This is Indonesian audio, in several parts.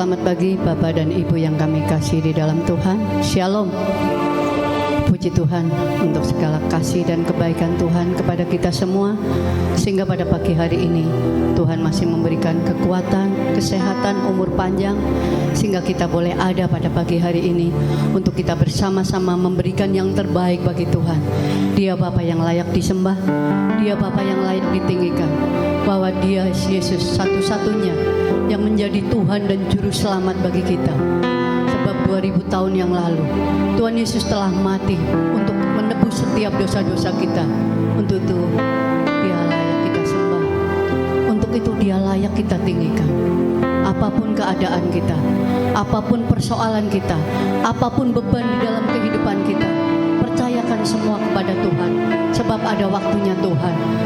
Selamat pagi Bapak dan Ibu yang kami kasih di dalam Tuhan. Shalom. Puji Tuhan untuk segala kasih dan kebaikan Tuhan kepada kita semua. Sehingga pada pagi hari ini Tuhan masih memberikan kekuatan, kesehatan, umur panjang, sehingga kita boleh ada pada pagi hari ini untuk kita bersama-sama memberikan yang terbaik bagi Tuhan. Dia Bapa yang layak disembah, Dia Bapa yang layak ditinggikan, bahwa Dia Yesus satu-satunya yang menjadi Tuhan dan Juru Selamat bagi kita. Sebab 2000 tahun yang lalu Tuhan Yesus telah mati untuk menebus setiap dosa-dosa kita. Untuk itu Dia layak kita sembah, untuk itu Dia layak kita tinggikan. Apapun keadaan kita, apapun persoalan kita, apapun beban di dalam kehidupan kita, percayakan semua kepada Tuhan. Sebab ada waktunya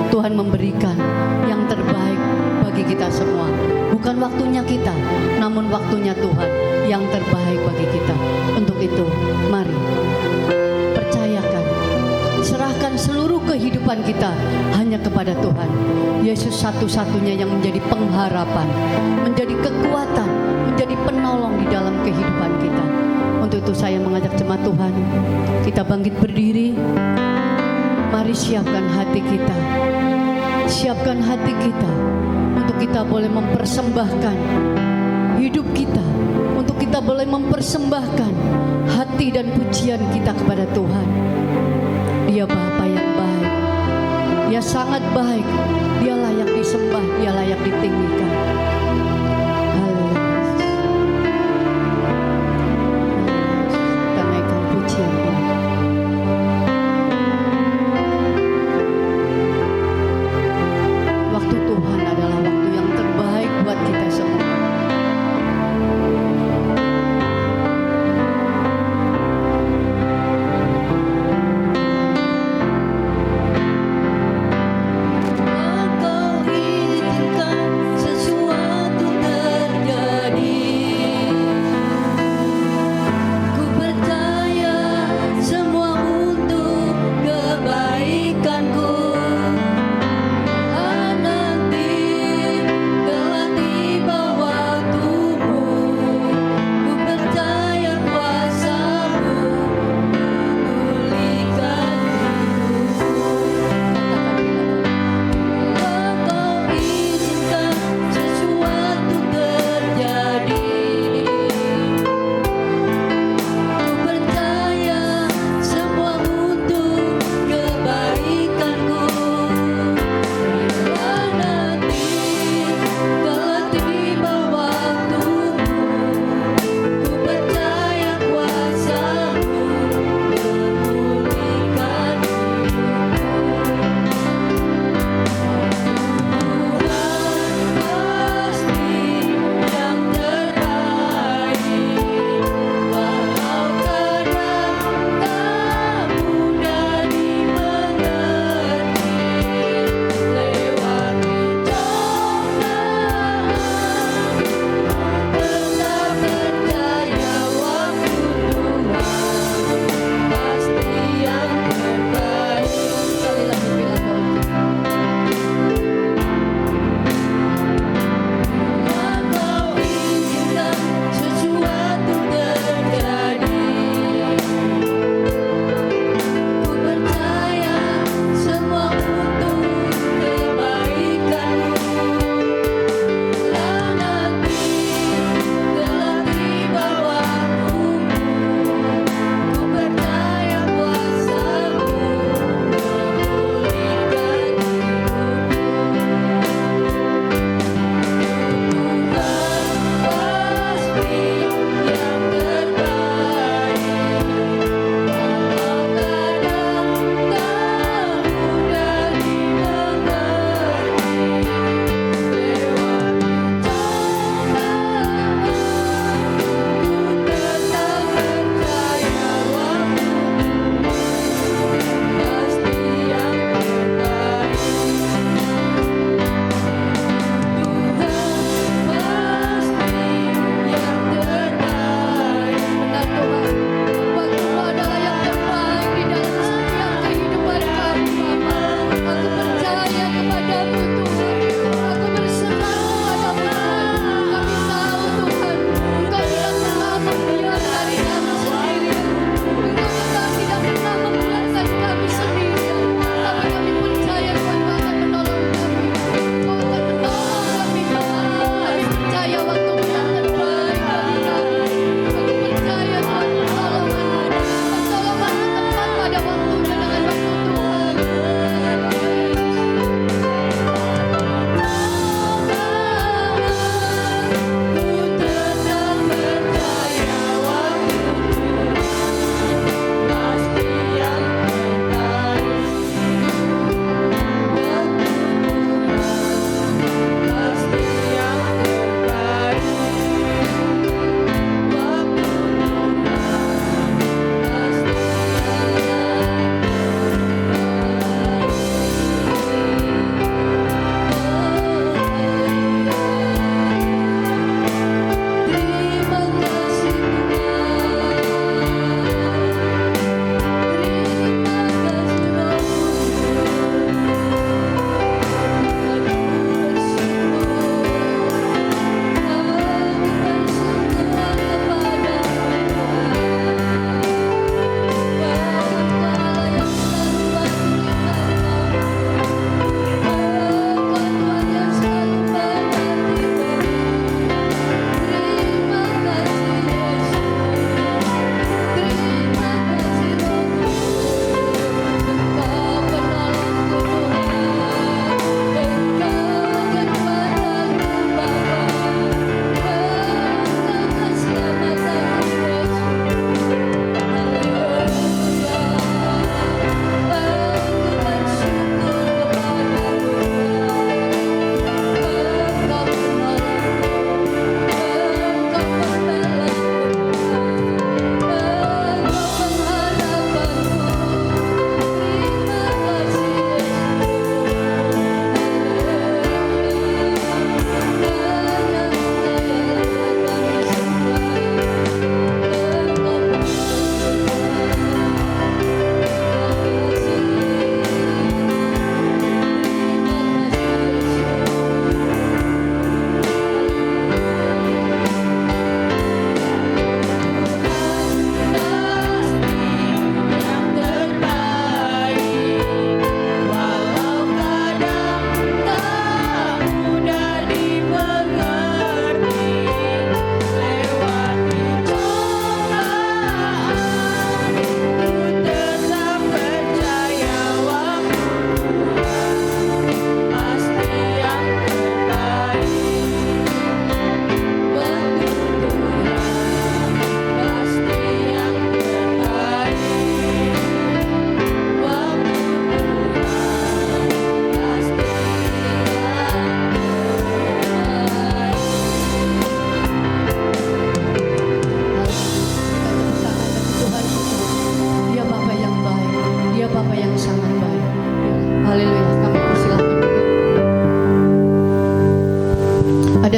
Tuhan memberikan yang terbaik bagi kita semua. Bukan waktunya kita, namun waktunya Tuhan yang terbaik bagi kita. Untuk itu, mari percayakan, serahkan seluruh kehidupan kita hanya kepada Tuhan. Yesus satu-satunya yang menjadi pengharapan, menjadi kekuatan, menjadi penolong di dalam kehidupan kita. Untuk itu saya mengajak jemaat Tuhan, kita bangkit berdiri. Mari siapkan hati kita, siapkan hati kita untuk kita boleh mempersembahkan hidup kita, untuk kita boleh mempersembahkan hati dan pujian kita kepada Tuhan. Dia Bapa yang baik, Dia sangat baik, Dia layak disembah, Dia layak ditinggikan. Engkau izinkan sesuatu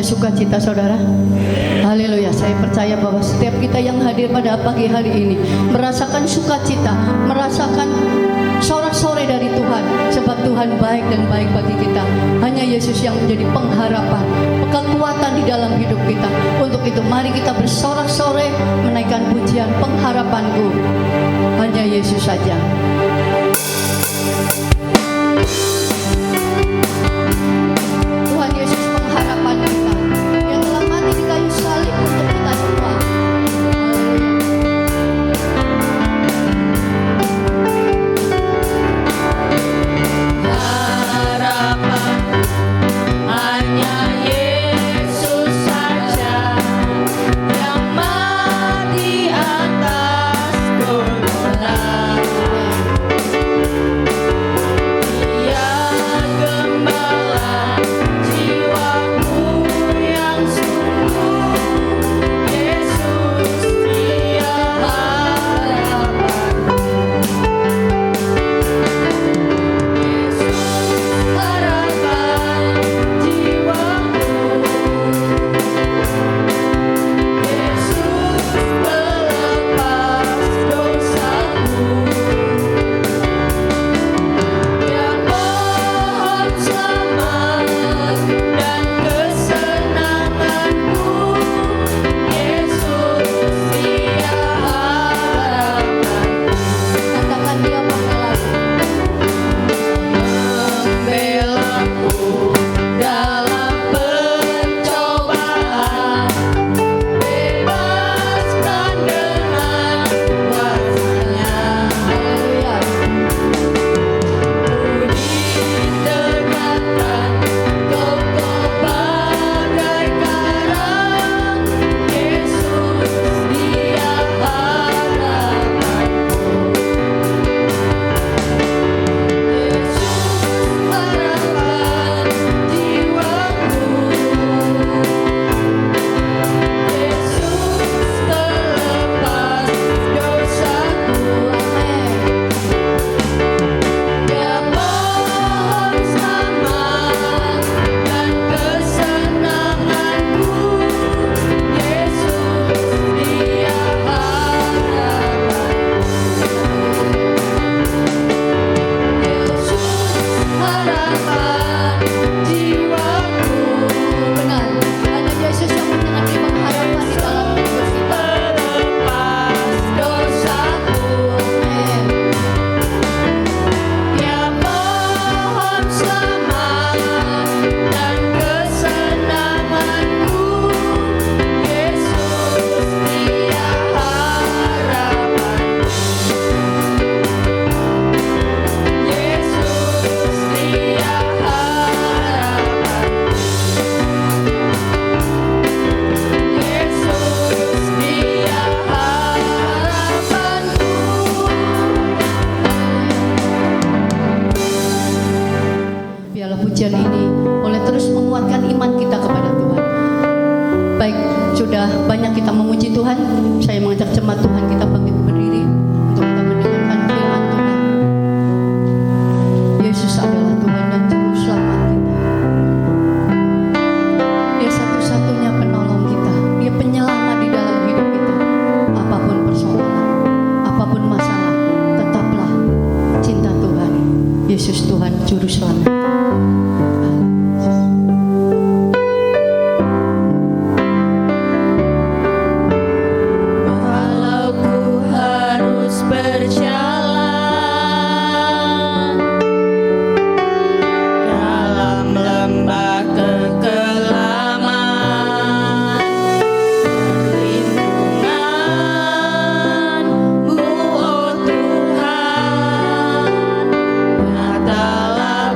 sukacita saudara? Haleluya. Saya percaya bahwa setiap kita yang hadir pada pagi hari ini merasakan sukacita, merasakan sorak-sorai dari Tuhan, sebab Tuhan baik dan baik bagi kita. Hanya Yesus yang menjadi pengharapan, kekuatan di dalam hidup kita. Untuk itu mari kita bersorak-sorai menaikkan pujian pengharapanku. Hanya Yesus saja. Tuhan Yesus pengharapan kita, yang telah mati di kayu salib untuk kita semua. Pujian ini boleh terus menguatkan iman kita kepada Tuhan. Baik, sudah banyak kita memuji Tuhan. Saya mengajak jemaat Tuhan kita bangkit berdiri untuk kita mendengarkan firman Tuhan. Yesus adalah Tuhan dan Juru Selamat kita. Dia satu-satunya penolong kita. Dia penyelamat di dalam hidup kita. Apapun persoalan, apapun masalah, tetaplah cinta Tuhan. Yesus Tuhan Juru Selamat. Nyatalah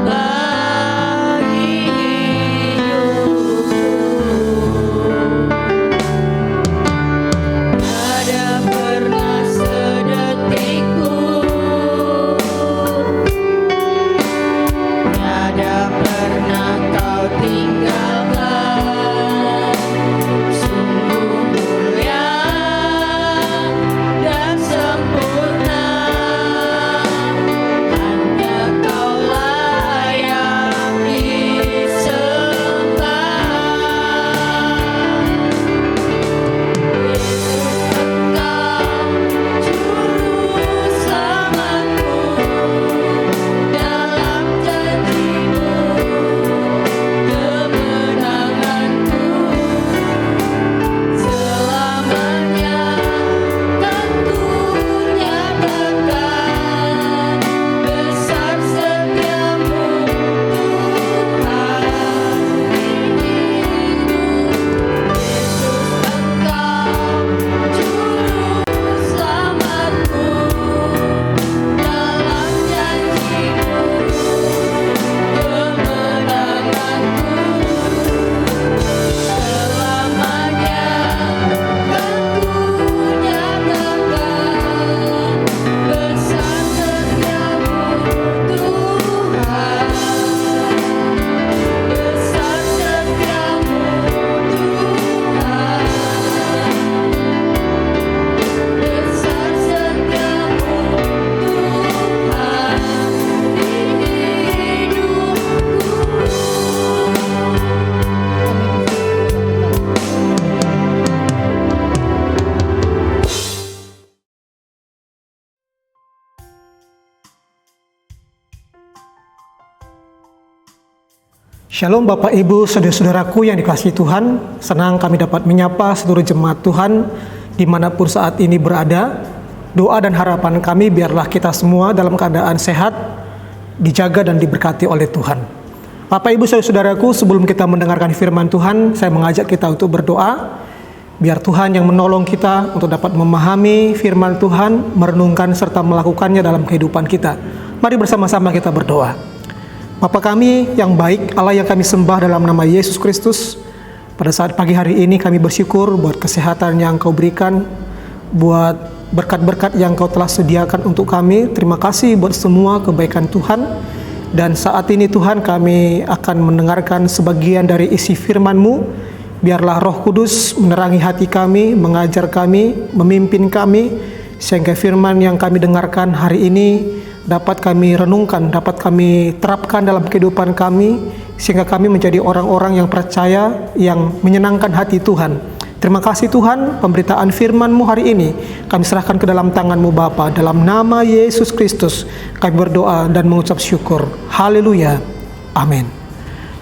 Shalom Bapak Ibu, saudara-saudaraku yang dikasihi Tuhan. Senang kami dapat menyapa seluruh jemaat Tuhan dimanapun saat ini berada. Doa dan harapan kami biarlah kita semua dalam keadaan sehat, dijaga dan diberkati oleh Tuhan. Bapak Ibu saudara-saudaraku, sebelum kita mendengarkan firman Tuhan, saya mengajak kita untuk berdoa. Biar Tuhan yang menolong kita untuk dapat memahami firman Tuhan, merenungkan serta melakukannya dalam kehidupan kita. Mari bersama-sama kita berdoa. Bapa kami yang baik, Allah yang kami sembah dalam nama Yesus Kristus, pada saat pagi hari ini kami bersyukur buat kesehatan yang Kau berikan, buat berkat-berkat yang Kau telah sediakan untuk kami. Terima kasih buat semua kebaikan Tuhan. Dan saat ini Tuhan, kami akan mendengarkan sebagian dari isi firman-Mu. Biarlah Roh Kudus menerangi hati kami, mengajar kami, memimpin kami, sehingga firman yang kami dengarkan hari ini dapat kami renungkan, dapat kami terapkan dalam kehidupan kami, sehingga kami menjadi orang-orang yang percaya, yang menyenangkan hati Tuhan. Terima kasih Tuhan, pemberitaan firman-Mu hari ini kami serahkan ke dalam tangan-Mu Bapa. Dalam nama Yesus Kristus kami berdoa dan mengucap syukur. Haleluya. Amin.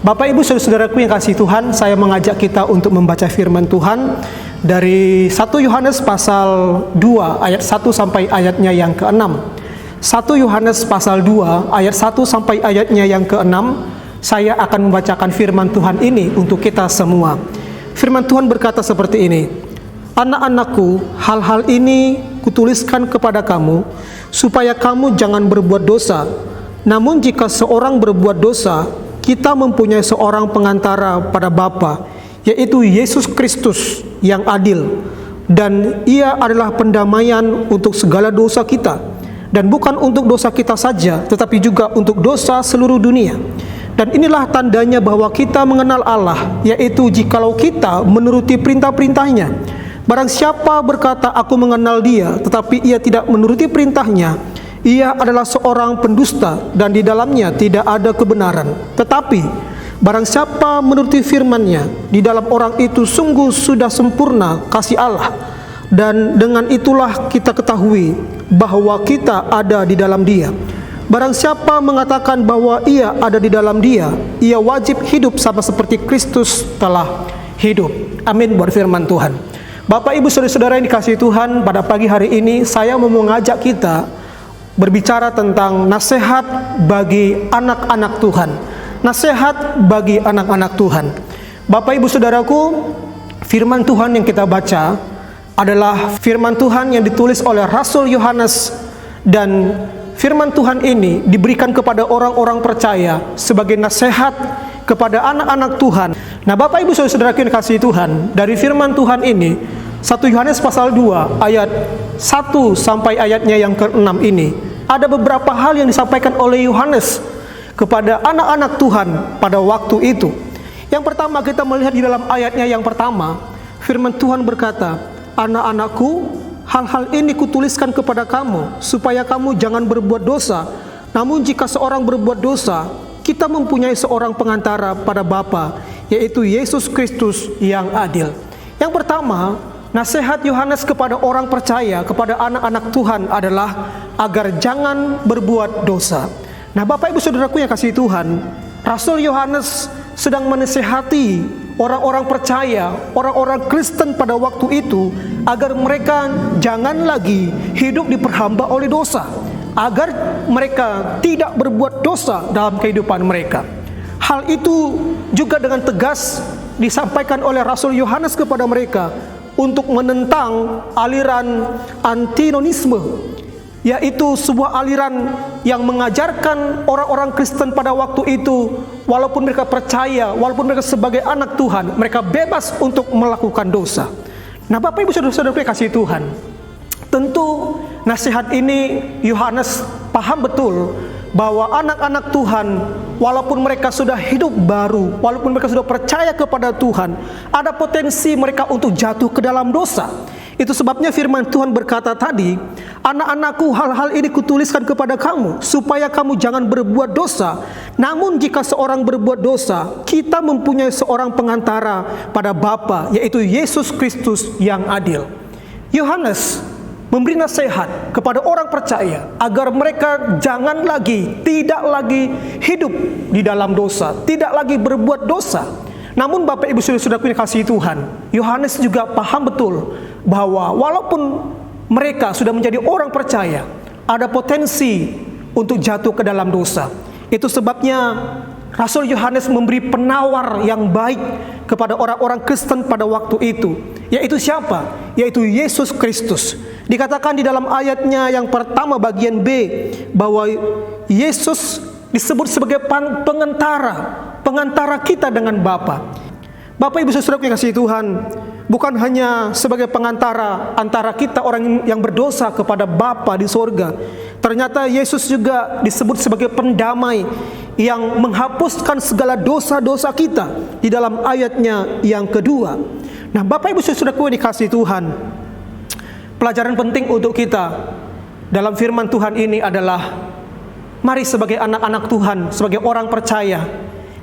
Bapak Ibu saudara-saudaraku yang kasih Tuhan, saya mengajak kita untuk membaca firman Tuhan dari 1 Yohanes pasal 2 ayat 1 sampai ayatnya yang ke-6. 1 Yohanes pasal 2 ayat 1 sampai ayatnya yang ke-6. Saya akan membacakan firman Tuhan ini untuk kita semua. Firman Tuhan berkata seperti ini. Anak-anakku, hal-hal ini kutuliskan kepada kamu, supaya kamu jangan berbuat dosa. Namun jika seorang berbuat dosa, kita mempunyai seorang pengantara pada Bapa, yaitu Yesus Kristus yang adil. Dan Ia adalah pendamaian untuk segala dosa kita. Dan bukan untuk dosa kita saja, tetapi juga untuk dosa seluruh dunia. Dan inilah tandanya bahwa kita mengenal Allah, yaitu jikalau kita menuruti perintah-perintahnya. Barang siapa berkata, aku mengenal Dia, tetapi ia tidak menuruti perintahnya, ia adalah seorang pendusta, dan di dalamnya tidak ada kebenaran. Tetapi barang siapa menuruti firman-Nya, di dalam orang itu sungguh sudah sempurna kasih Allah. Dan dengan itulah kita ketahui bahwa kita ada di dalam Dia. Barang siapa mengatakan bahwa ia ada di dalam Dia, ia wajib hidup sama seperti Kristus telah hidup. Amin buat firman Tuhan. Bapak Ibu saudara-saudara yang dikasihi Tuhan, pada pagi hari ini saya mau mengajak kita berbicara tentang nasihat bagi anak-anak Tuhan. Nasihat bagi anak-anak Tuhan. Bapak Ibu saudaraku, firman Tuhan yang kita baca adalah firman Tuhan yang ditulis oleh Rasul Yohanes, dan firman Tuhan ini diberikan kepada orang-orang percaya sebagai nasihat kepada anak-anak Tuhan. Nah Bapak Ibu saudara-saudara yang kasih Tuhan, dari firman Tuhan ini 1 Yohanes pasal 2 ayat 1 sampai ayatnya yang ke-6 ini, ada beberapa hal yang disampaikan oleh Yohanes kepada anak-anak Tuhan pada waktu itu. Yang pertama, kita melihat di dalam ayatnya yang pertama, firman Tuhan berkata, anak-anakku, hal-hal ini kutuliskan kepada kamu, supaya kamu jangan berbuat dosa. Namun jika seorang berbuat dosa, kita mempunyai seorang pengantara pada Bapa, yaitu Yesus Kristus yang adil. Yang pertama, nasihat Yohanes kepada orang percaya, kepada anak-anak Tuhan adalah agar jangan berbuat dosa. Nah Bapak Ibu saudaraku yang kasih Tuhan, Rasul Yohanes sedang menasihati orang-orang percaya, orang-orang Kristen pada waktu itu, agar mereka jangan lagi hidup diperhamba oleh dosa, agar mereka tidak berbuat dosa dalam kehidupan mereka. Hal itu juga dengan tegas disampaikan oleh Rasul Yohanes kepada mereka untuk menentang aliran antinonisme, yaitu sebuah aliran yang mengajarkan orang-orang Kristen pada waktu itu, walaupun mereka percaya, walaupun mereka sebagai anak Tuhan, mereka bebas untuk melakukan dosa. Nah Bapak Ibu saudara-saudara kasih Tuhan, tentu nasihat ini Yohanes paham betul bahwa anak-anak Tuhan, walaupun mereka sudah hidup baru, walaupun mereka sudah percaya kepada Tuhan, ada potensi mereka untuk jatuh ke dalam dosa. Itu sebabnya firman Tuhan berkata tadi, anak-anakku, hal-hal ini kutuliskan kepada kamu, supaya kamu jangan berbuat dosa. Namun jika seorang berbuat dosa, kita mempunyai seorang pengantara pada Bapa, yaitu Yesus Kristus yang adil. Yohanes memberi nasihat kepada orang percaya agar mereka tidak lagi hidup di dalam dosa, tidak lagi berbuat dosa. Namun Bapak Ibu Saudara-saudaraku yang kasih Tuhan, Yohanes juga paham betul bahwa walaupun mereka sudah menjadi orang percaya, ada potensi untuk jatuh ke dalam dosa. Itu sebabnya Rasul Yohanes memberi penawar yang baik kepada orang-orang Kristen pada waktu itu. Yaitu siapa? Yaitu Yesus Kristus. Dikatakan di dalam ayatnya yang pertama bagian B bahwa Yesus disebut sebagai pengantara kita dengan Bapa. Bapak Ibu Saudara yang kasih Tuhan, bukan hanya sebagai pengantara antara kita orang yang berdosa kepada Bapa di sorga. Ternyata Yesus juga disebut sebagai pendamai yang menghapuskan segala dosa-dosa kita di dalam ayatnya yang kedua. Nah, Bapak Ibu Saudaraku yang dikasih Tuhan, pelajaran penting untuk kita dalam firman Tuhan ini adalah mari sebagai anak-anak Tuhan, sebagai orang percaya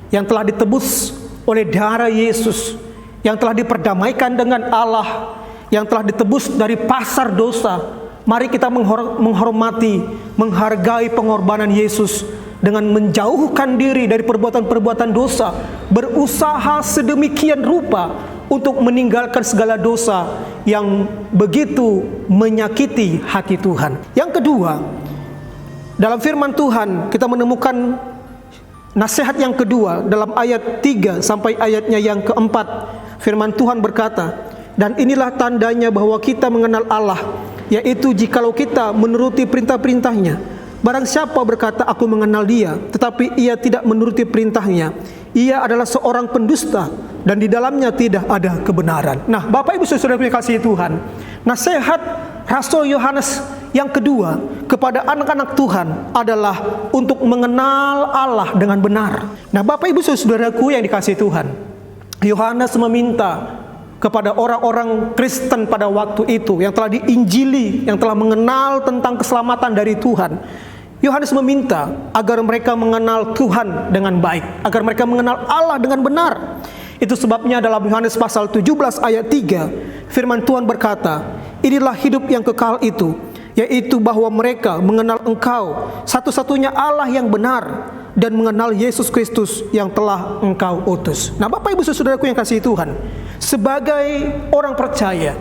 yang telah ditebus oleh darah Yesus, yang telah diperdamaikan dengan Allah, yang telah ditebus dari pasar dosa, mari kita menghormati, menghargai pengorbanan Yesus dengan menjauhkan diri dari perbuatan-perbuatan dosa, berusaha sedemikian rupa untuk meninggalkan segala dosa yang begitu menyakiti hati Tuhan. Yang kedua, dalam firman Tuhan kita menemukan nasihat yang kedua dalam ayat 3 sampai ayatnya yang keempat. Firman Tuhan berkata, dan inilah tandanya bahwa kita mengenal Allah, yaitu jikalau kita menuruti perintah-perintahnya. Barang siapa berkata aku mengenal dia, tetapi ia tidak menuruti perintahnya, ia adalah seorang pendusta dan di dalamnya tidak ada kebenaran. Nah, Bapak Ibu Saudara yang kasih Tuhan, nasihat Rasul Yohanes yang kedua kepada anak-anak Tuhan adalah untuk mengenal Allah dengan benar. Nah, Bapak Ibu Saudaraku yang dikasih Tuhan, Yohanes meminta kepada orang-orang Kristen pada waktu itu yang telah diinjili, yang telah mengenal tentang keselamatan dari Tuhan. Yohanes meminta agar mereka mengenal Tuhan dengan baik, agar mereka mengenal Allah dengan benar. Itu sebabnya dalam Yohanes pasal 17 ayat 3, firman Tuhan berkata, inilah hidup yang kekal itu, yaitu bahwa mereka mengenal Engkau, satu-satunya Allah yang benar, dan mengenal Yesus Kristus yang telah Engkau utus. Nah, Bapak Ibu Saudaraku yang kasih Tuhan, sebagai orang percaya,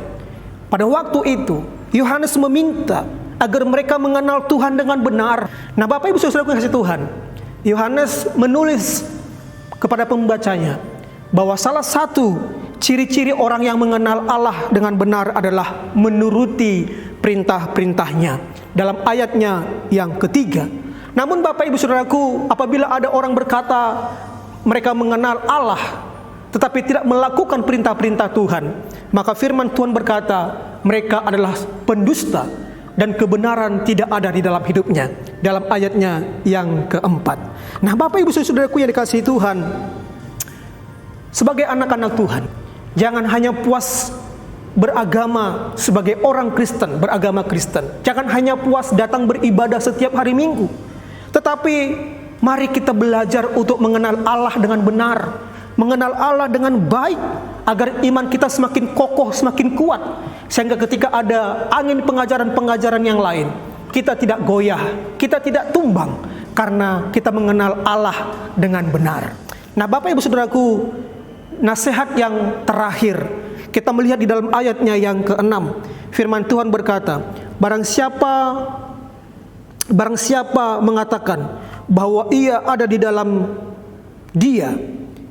pada waktu itu Yohanes meminta agar mereka mengenal Tuhan dengan benar. Nah, Bapak Ibu Saudaraku yang kasih Tuhan, Yohanes menulis kepada pembacanya bahwa salah satu ciri-ciri orang yang mengenal Allah dengan benar adalah menuruti perintah-perintahnya dalam ayatnya yang ketiga. Namun Bapak Ibu Saudaraku, apabila ada orang berkata mereka mengenal Allah tetapi tidak melakukan perintah-perintah Tuhan, maka firman Tuhan berkata mereka adalah pendusta dan kebenaran tidak ada di dalam hidupnya, dalam ayatnya yang keempat. Nah, Bapak Ibu Saudaraku yang dikasihi Tuhan, sebagai anak-anak Tuhan, jangan hanya puas beragama sebagai orang Kristen, beragama Kristen. Jangan hanya puas datang beribadah setiap hari Minggu, tetapi mari kita belajar untuk mengenal Allah dengan benar, mengenal Allah dengan baik, agar iman kita semakin kokoh, semakin kuat, sehingga ketika ada angin pengajaran-pengajaran yang lain, kita tidak goyah, kita tidak tumbang, karena kita mengenal Allah dengan benar. Nah, Bapak Ibu Saudaraku, nasihat yang terakhir kita melihat di dalam ayatnya yang ke-6. Firman Tuhan berkata, barang siapa mengatakan bahwa ia ada di dalam Dia,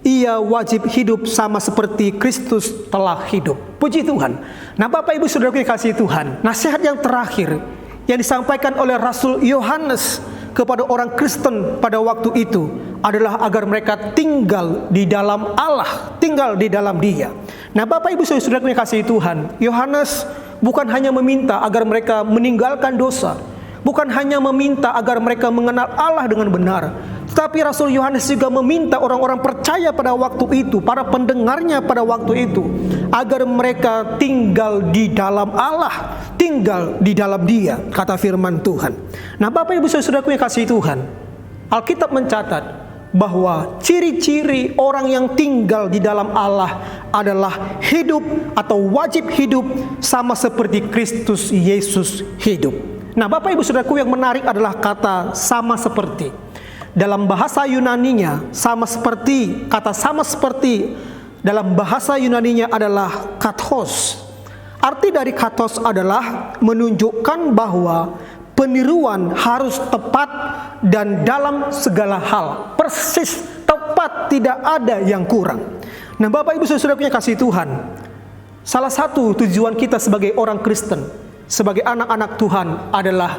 ia wajib hidup sama seperti Kristus telah hidup. Puji Tuhan. Nah, Bapak Ibu Saudaraku yang kasih Tuhan, nasihat yang terakhir yang disampaikan oleh Rasul Yohanes kepada orang Kristen pada waktu itu adalah agar mereka tinggal di dalam Allah, tinggal di dalam Dia. Nah, Bapak Ibu Saudaraku yang kasih Tuhan, Yohanes bukan hanya meminta agar mereka meninggalkan dosa, bukan hanya meminta agar mereka mengenal Allah dengan benar, tetapi Rasul Yohanes juga meminta orang-orang percaya pada waktu itu, para pendengarnya pada waktu itu, agar mereka tinggal di dalam Allah, tinggal di dalam Dia, kata firman Tuhan. Nah, Bapak Ibu Saudaraku yang kasih Tuhan, Alkitab mencatat bahwa ciri-ciri orang yang tinggal di dalam Allah adalah hidup atau wajib hidup sama seperti Kristus Yesus hidup. Nah, Bapak Ibu Saudaraku, yang menarik adalah kata sama seperti. Dalam bahasa Yunaninya sama seperti, kata sama seperti dalam bahasa Yunaninya adalah kathos. Arti dari kathos adalah menunjukkan bahwa peniruan harus tepat dan dalam segala hal, persis, tepat, tidak ada yang kurang. Nah, Bapak Ibu Saudara punya kasih Tuhan, salah satu tujuan kita sebagai orang Kristen, sebagai anak-anak Tuhan adalah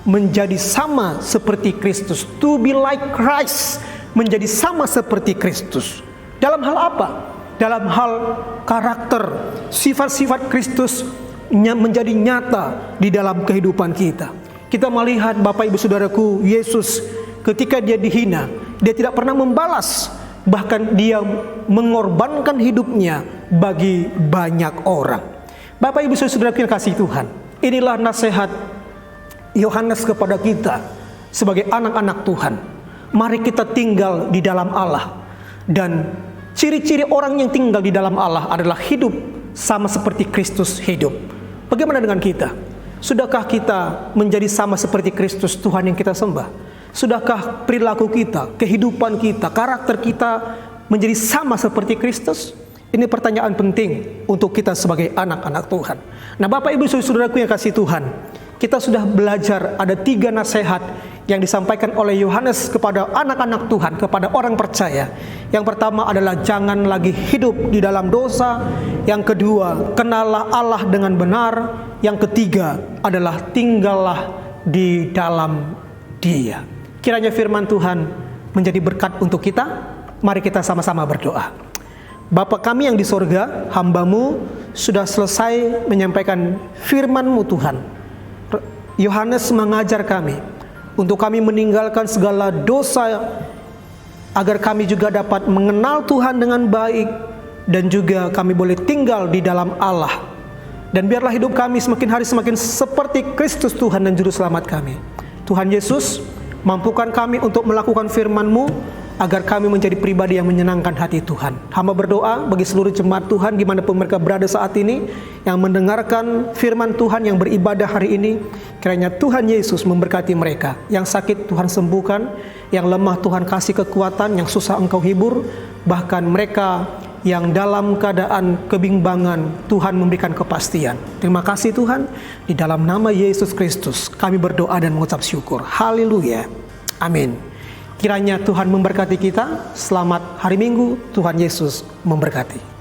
menjadi sama seperti Kristus. To be like Christ, menjadi sama seperti Kristus. Dalam hal apa? Dalam hal karakter, sifat-sifat Kristus menjadi nyata di dalam kehidupan kita. Kita melihat Bapak Ibu Saudaraku, Yesus ketika dia dihina, dia tidak pernah membalas, bahkan dia mengorbankan hidupnya bagi banyak orang. Bapak Ibu Saudaraku yang kasih Tuhan, inilah nasihat Yohanes kepada kita sebagai anak-anak Tuhan. Mari kita tinggal di dalam Allah, dan ciri-ciri orang yang tinggal di dalam Allah adalah hidup sama seperti Kristus hidup. Bagaimana dengan kita? Sudahkah kita menjadi sama seperti Kristus Tuhan yang kita sembah? Sudahkah perilaku kita, kehidupan kita, karakter kita menjadi sama seperti Kristus? Ini pertanyaan penting untuk kita sebagai anak-anak Tuhan. Nah, Bapak Ibu Saudaraku yang kasih Tuhan, kita sudah belajar ada 3 nasihat yang disampaikan oleh Yohanes kepada anak-anak Tuhan, kepada orang percaya. Yang pertama adalah jangan lagi hidup di dalam dosa. Yang kedua, kenallah Allah dengan benar. Yang ketiga adalah tinggallah di dalam Dia. Kiranya firman Tuhan menjadi berkat untuk kita. Mari kita sama-sama berdoa. Bapa kami yang di sorga, hamba-Mu sudah selesai menyampaikan firman-Mu Tuhan. Yohanes mengajar kami untuk kami meninggalkan segala dosa, agar kami juga dapat mengenal Tuhan dengan baik, dan juga kami boleh tinggal di dalam Allah. Dan biarlah hidup kami semakin hari semakin seperti Kristus Tuhan dan Juru Selamat kami. Tuhan Yesus, mampukan kami untuk melakukan firman-Mu, agar kami menjadi pribadi yang menyenangkan hati Tuhan. Hamba berdoa bagi seluruh jemaat Tuhan dimanapun mereka berada saat ini, yang mendengarkan firman Tuhan, yang beribadah hari ini. Kiranya Tuhan Yesus memberkati mereka. Yang sakit Tuhan sembuhkan, yang lemah Tuhan kasih kekuatan, yang susah Engkau hibur. Bahkan mereka yang dalam keadaan kebimbangan, Tuhan memberikan kepastian. Terima kasih Tuhan. Di dalam nama Yesus Kristus kami berdoa dan mengucap syukur. Haleluya. Amin. Kiranya Tuhan memberkati kita. Selamat hari Minggu. Tuhan Yesus memberkati.